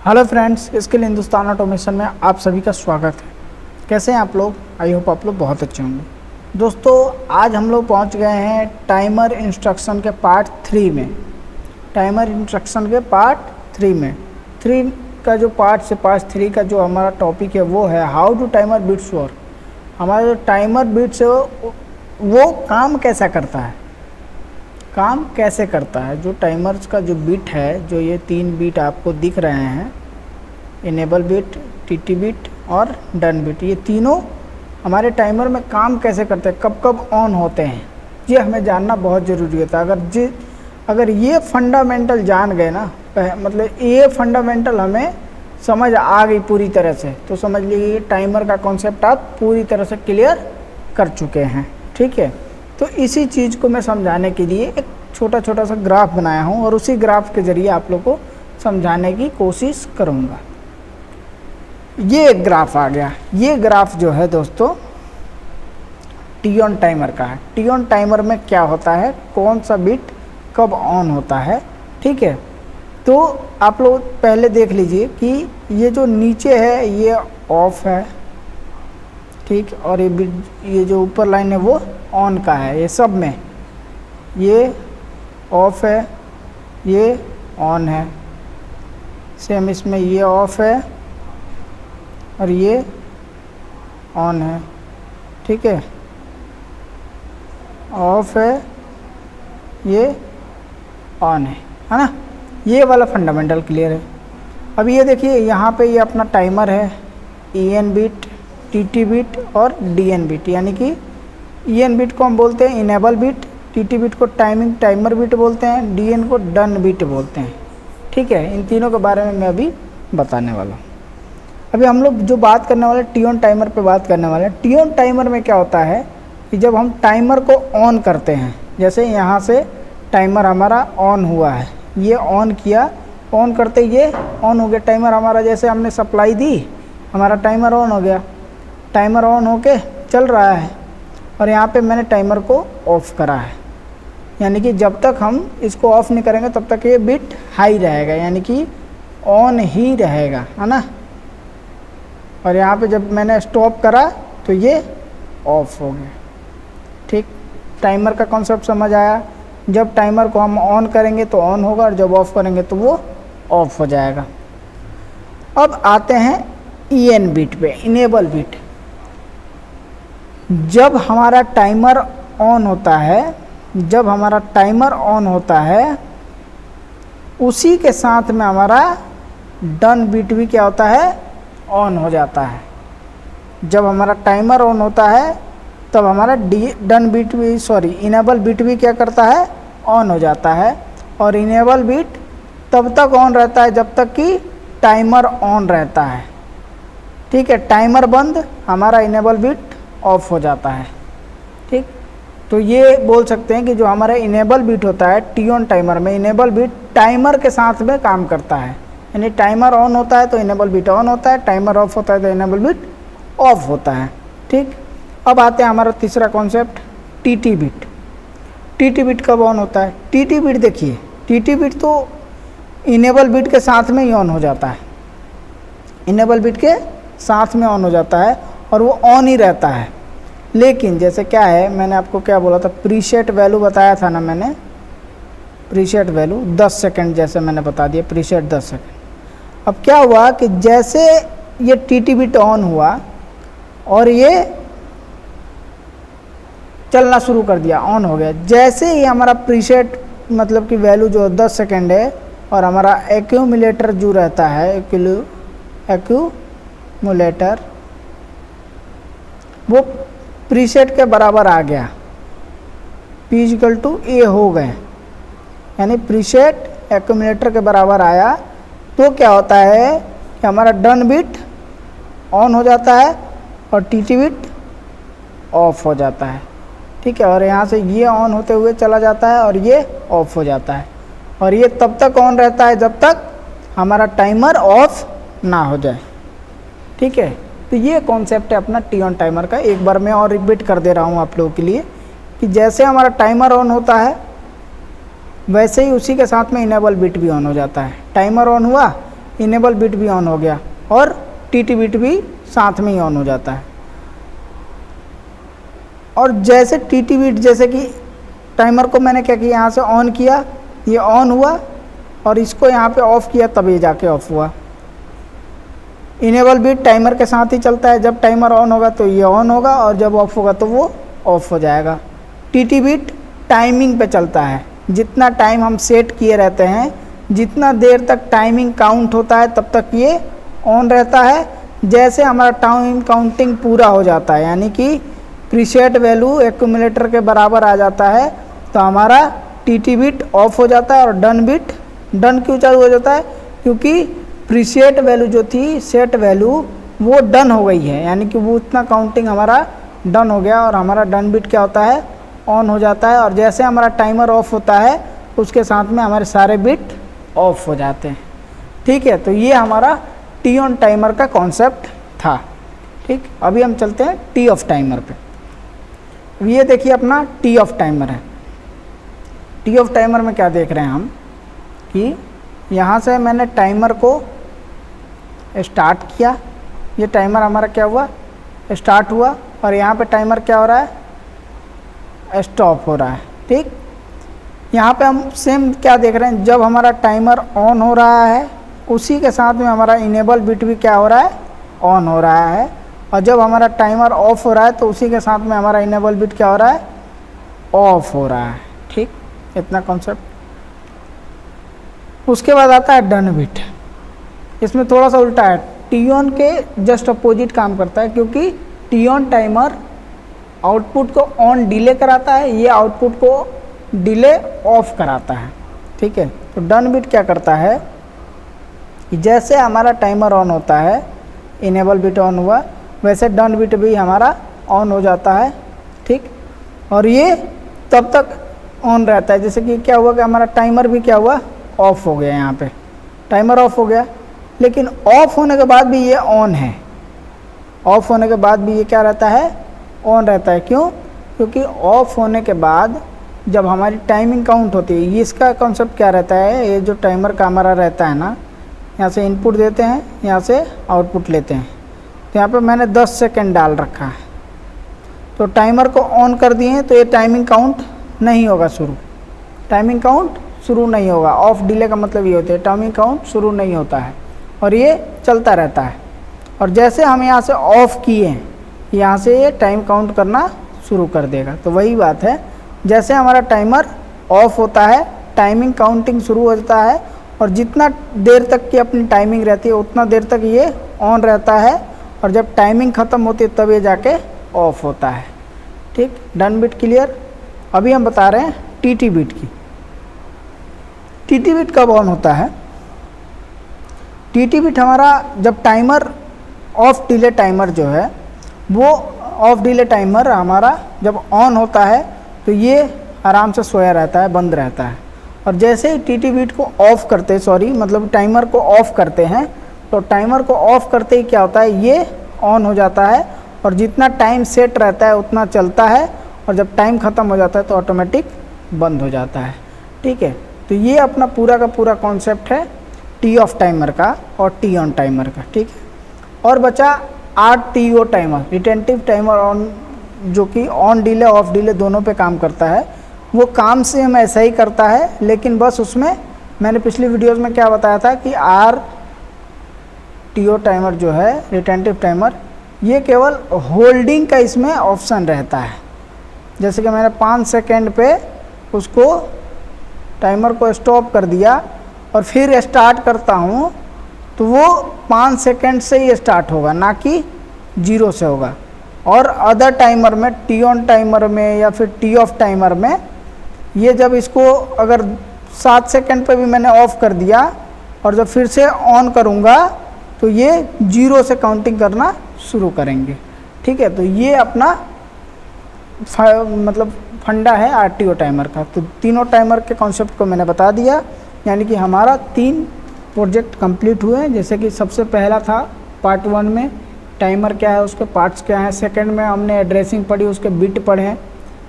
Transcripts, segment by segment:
Hello friends, skill Hindustan automation में आप सभी का स्वागत है। कैसे हैं आप लोग? आई होप आप लोग बहुत अच्छे होंगे। दोस्तों, आज हम लोग पहुंच गए हैं टाइमर इंस्ट्रक्शन के पार्ट 3 में। टाइमर इंस्ट्रक्शन के पार्ट 3 में 3 का जो पार्ट 3 का जो हमारा टॉपिक है वो है how to timer bits work. हमारा जो टाइमर बिट्स है वो काम कैसा करता है, जो टाइमर्स का जो बिट है, जो ये 3 बिट आपको दिख रहे हैं, इनेबल बिट, टीटी बिट और डन बिट, ये तीनों हमारे टाइमर में काम कैसे करते हैं, कब कब ऑन होते हैं, ये हमें जानना बहुत ज़रूरी होता है। अगर ये फंडामेंटल जान गए ना, मतलब ये फंडामेंटल हमें समझ आ गई पूरी तरह से, तो समझ लीजिए टाइमर का कॉन्सेप्ट आप पूरी तरह से क्लियर कर चुके हैं। ठीक है, तो इसी चीज़ को मैं समझाने के लिए एक छोटा सा ग्राफ बनाया हूँ और उसी ग्राफ के ज़रिए आप लोग को समझाने की कोशिश करूँगा। ये एक ग्राफ आ गया। ये ग्राफ जो है दोस्तों टी ऑन टाइमर का है। टी ऑन टाइमर में क्या होता है, कौन सा बिट कब ऑन होता है। ठीक है, तो आप लोग पहले देख लीजिए कि ये जो नीचे है ये ऑफ है, ठीक, और ये जो ऊपर लाइन है वो ऑन का है। ये सब में ये ऑफ है, ये ऑन है, सेम इसमें ये ऑफ है और ये ऑन है। ठीक है, ऑफ है, ये ऑन है ना। ये वाला फंडामेंटल क्लियर है। अब ये देखिए यहाँ पे ये अपना टाइमर है, EN बिट, TT बिट और DN बिट, यानी कि EN बिट को हम बोलते हैं इनेबल बिट, TT बिट को टाइमर बिट बोलते हैं, DN को डन बिट बोलते हैं। ठीक है, इन तीनों के बारे में मैं अभी बताने वाला हूँ। अभी हम लोग जो बात करने वाले टी ऑन टाइमर पे बात करने वाले हैं। टी ऑन टाइमर में क्या होता है कि जब हम टाइमर को ऑन करते हैं, जैसे यहाँ से टाइमर हमारा ऑन हुआ है, ये ऑन किया, ऑन करते ये ऑन हो गया टाइमर हमारा। जैसे हमने सप्लाई दी, हमारा टाइमर ऑन हो गया, टाइमर ऑन होके चल रहा है और यहाँ पे मैंने टाइमर को ऑफ़ करा है, यानी कि जब तक हम इसको ऑफ़ नहीं करेंगे तब तक ये बिट हाई रहेगा, यानी कि ऑन ही रहेगा, है ना। और यहाँ पे जब मैंने स्टॉप करा तो ये ऑफ़ हो गया। ठीक, टाइमर का कॉन्सेप्ट समझ आया। जब टाइमर को हम ऑन करेंगे तो ऑन होगा और जब ऑफ़ करेंगे तो वो ऑफ़ हो जाएगा। अब आते हैं EN बिट पे, इनेबल बिट। जब हमारा टाइमर ऑन होता है, उसी के साथ में हमारा डन बिट भी क्या होता है, ऑन हो जाता है। जब हमारा टाइमर ऑन होता है तब हमारा इनेबल बिट भी क्या करता है, ऑन हो जाता है। और इनेबल बिट तब तक ऑन रहता है जब तक कि टाइमर ऑन रहता है। ठीक है, टाइमर बंद, हमारा इनेबल बिट ऑफ हो जाता है। ठीक, तो ये बोल सकते हैं कि जो हमारा इनेबल बिट होता है टी ऑन टाइमर में, इनेबल बिट टाइमर के साथ में काम करता है। यानी टाइमर ऑन होता है तो इनेबल बिट ऑन होता है, टाइमर ऑफ होता है तो इनेबल बिट ऑफ होता है। ठीक, अब आते हैं हमारा तीसरा concept, TT bit. TT bit कब ऑन होता है? TT बिट देखिए, TT बिट तो इनेबल बिट के साथ में ही ऑन हो जाता है, इनेबल बिट के साथ में ऑन हो जाता है और वो ऑन ही रहता है। लेकिन जैसे क्या है, मैंने आपको क्या बोला था, प्रीसेट वैल्यू बताया था ना मैंने, प्रीसेट वैल्यू 10 सेकेंड, जैसे मैंने बता दिया प्रीसेट 10 सेकेंड। अब क्या हुआ कि जैसे ये TT बिट ऑन हुआ और ये चलना शुरू कर दिया, ऑन हो गया, जैसे ही हमारा प्रीसेट मतलब कि वैल्यू जो 10 सेकेंड है और हमारा एक्यूमुलेटर जो रहता है, एक्यूमुलेटर वो प्रीसेट के बराबर आ गया, P=A हो गए, यानी प्रीसेट एक्यूमुलेटर के बराबर आया, तो क्या होता है कि हमारा डन बिट ऑन हो जाता है और TT बिट ऑफ हो जाता है। ठीक है, और यहाँ से ये ऑन होते हुए चला जाता है और ये ऑफ हो जाता है, और ये तब तक ऑन रहता है जब तक हमारा टाइमर ऑफ ना हो जाए। ठीक है, तो ये कॉन्सेप्ट है अपना टी ऑन टाइमर का। एक बार मैं और रिपीट कर दे रहा हूँ आप लोगों के लिए कि जैसे हमारा टाइमर ऑन होता है वैसे ही उसी के साथ में इनेबल बिट भी ऑन हो जाता है। टाइमर ऑन हुआ इनेबल बिट भी ऑन हो गया और टीटी बिट भी साथ में ही ऑन हो जाता है। और जैसे टीटी बिट, जैसे कि टाइमर को मैंने क्या किया, यहाँ से ऑन किया, ये ऑन हुआ, और इसको यहाँ पे ऑफ किया तब ये जाके ऑफ हुआ। इनेबल बिट टाइमर के साथ ही चलता है, जब टाइमर ऑन होगा तो ये ऑन होगा और जब ऑफ होगा तो वो ऑफ हो जाएगा। टीटी बिट टाइमिंग पे चलता है, जितना टाइम हम सेट किए रहते हैं, जितना देर तक टाइमिंग काउंट होता है तब तक ये ऑन रहता है। जैसे हमारा टाइम काउंटिंग पूरा हो जाता है, यानी कि प्रीसेट वैल्यू एक्यूमुलेटर के बराबर आ जाता है, तो हमारा टीटी बिट ऑफ हो जाता है और डन बिट, डन क्यों चालू हो जाता है, क्योंकि प्रीसेट वैल्यू जो थी, सेट वैल्यू, वो डन हो गई है, यानी कि वो उतना काउंटिंग हमारा डन हो गया और हमारा डन बिट क्या होता है, ऑन हो जाता है। और जैसे हमारा टाइमर ऑफ होता है उसके साथ में हमारे सारे बिट ऑफ हो जाते हैं। ठीक है, तो ये हमारा टी ऑन टाइमर का कॉन्सेप्ट था। ठीक, अभी हम चलते हैं टी ऑफ टाइमर पे। ये देखिए अपना टी ऑफ टाइमर है। टी ऑफ टाइमर में क्या देख रहे हैं हम कि यहाँ से मैंने टाइमर को स्टार्ट किया, ये टाइमर हमारा क्या हुआ, स्टार्ट हुआ, और यहाँ पे टाइमर क्या हो रहा है, स्टॉप हो रहा है। ठीक, यहाँ पे हम सेम क्या देख रहे हैं, जब हमारा टाइमर ऑन हो रहा है उसी के साथ में हमारा इनेबल बिट भी क्या हो रहा है, ऑन हो रहा है, और जब हमारा टाइमर ऑफ हो रहा है तो उसी के साथ में हमारा इनेबल बिट क्या हो रहा है, ऑफ हो रहा है। ठीक, इतना कॉन्सेप्ट। उसके बाद आता है डन बिट। इसमें थोड़ा सा उल्टा है, टी ऑन के जस्ट अपोजिट काम करता है, क्योंकि टी ऑन टाइमर आउटपुट को ऑन डिले कराता है, ये आउटपुट को डिले ऑफ कराता है। ठीक है, तो डन बिट क्या करता है कि जैसे हमारा टाइमर ऑन होता है, इनेबल बिट ऑन हुआ, वैसे डन बिट भी हमारा ऑन हो जाता है। ठीक, और ये तब तक ऑन रहता है, जैसे कि क्या हुआ कि हमारा टाइमर भी क्या हुआ, ऑफ हो गया। यहाँ पे टाइमर ऑफ हो गया, लेकिन ऑफ होने के बाद भी ये ऑन है, ऑफ होने के बाद भी ये क्या रहता है, ऑन रहता है। क्यों, क्योंकि ऑफ होने के बाद जब हमारी टाइमिंग काउंट होती है, ये इसका कॉन्सेप्ट क्या रहता है, ये जो टाइमर का हमारा रहता है ना, यहाँ से इनपुट देते हैं, यहाँ से आउटपुट लेते हैं, तो यहाँ पे मैंने 10 सेकेंड डाल रखा है, तो टाइमर को ऑन कर दिए तो ये टाइमिंग काउंट नहीं होगा शुरू, टाइमिंग काउंट शुरू नहीं होगा। ऑफ डिले का मतलब ये होता है टाइमिंग काउंट शुरू नहीं होता है और ये चलता रहता है। और जैसे हम यहाँ से ऑफ़ किए, यहाँ से ये टाइम काउंट करना शुरू कर देगा। तो वही बात है, जैसे हमारा टाइमर ऑफ होता है टाइमिंग काउंटिंग शुरू हो जाता है, और जितना देर तक की अपनी टाइमिंग रहती है उतना देर तक ये ऑन रहता है, और जब टाइमिंग ख़त्म होती है तब ये जाके ऑफ होता है। ठीक, डन बिट क्लियर। अभी हम बता रहे हैं टीटी बिट की। टीटी बिट कब ऑन होता है, टीटी बिट हमारा जब टाइमर ऑफ डिले टाइमर जो है वो ऑफ डिले टाइमर हमारा जब ऑन होता है तो ये आराम से सोया रहता है, बंद रहता है। और जैसे ही टीटी बिट को ऑफ़ करते, मतलब टाइमर को ऑफ़ करते हैं, तो टाइमर को ऑफ़ करते ही क्या होता है, ये ऑन हो जाता है, और जितना टाइम सेट रहता है उतना चलता है, और जब टाइम ख़त्म हो जाता है तो ऑटोमेटिक बंद हो जाता है। ठीक है, तो ये अपना पूरा का पूरा कॉन्सेप्ट है टी ऑफ टाइमर का और टी ऑन टाइमर का। ठीक है, और बचा RTO timer, retentive timer on, जो कि ऑन डिले ऑफ डिले दोनों पे काम करता है। वो काम से हम ऐसा ही करता है, लेकिन बस उसमें मैंने पिछली वीडियोस में क्या बताया था कि RTO टाइमर जो है रिटेंटिव टाइमर, ये केवल होल्डिंग का इसमें ऑप्शन रहता है। जैसे कि मैंने 5 सेकेंड पे उसको टाइमर को स्टॉप कर दिया और फिर स्टार्ट करता हूँ, तो वो 5 सेकेंड से ही स्टार्ट होगा, ना कि 0 से होगा। और अदर टाइमर में, टी ऑन टाइमर में या फिर टी ऑफ टाइमर में, ये जब इसको अगर 7 सेकेंड पे भी मैंने ऑफ़ कर दिया और जब फिर से ऑन करूँगा तो ये 0 से काउंटिंग करना शुरू करेंगे। ठीक है, तो ये अपना मतलब फंडा है RTO टाइमर का। तो तीनों टाइमर के कॉन्सेप्ट को मैंने बता दिया, यानी कि हमारा 3 प्रोजेक्ट कंप्लीट हुए हैं। जैसे कि सबसे पहला था पार्ट 1 में टाइमर क्या है, उसके पार्ट्स क्या हैं, सेकंड में हमने एड्रेसिंग पढ़ी, उसके बिट पढ़े हैं।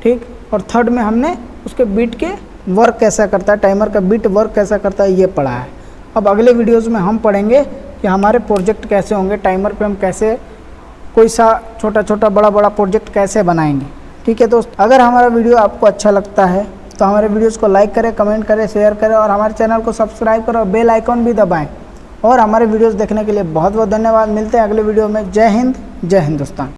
ठीक, और थर्ड में हमने उसके बिट के वर्क कैसा करता है, टाइमर का बिट वर्क कैसा करता है, ये पढ़ा है। अब अगले वीडियोज़ में हम पढ़ेंगे कि हमारे प्रोजेक्ट कैसे होंगे, टाइमर पे हम कैसे कोई सा छोटा छोटा बड़ा बड़ा प्रोजेक्ट कैसे बनाएंगे। ठीक है दोस्त, अगर हमारा वीडियो आपको अच्छा लगता है तो हमारे वीडियोज़ को लाइक करें, कमेंट करें, शेयर करें और हमारे चैनल को सब्सक्राइब करें और बेल आइकॉन भी दबाएं। और हमारे वीडियोज़ देखने के लिए बहुत बहुत धन्यवाद। मिलते हैं अगले वीडियो में। जय हिंद, जय हिंदुस्तान।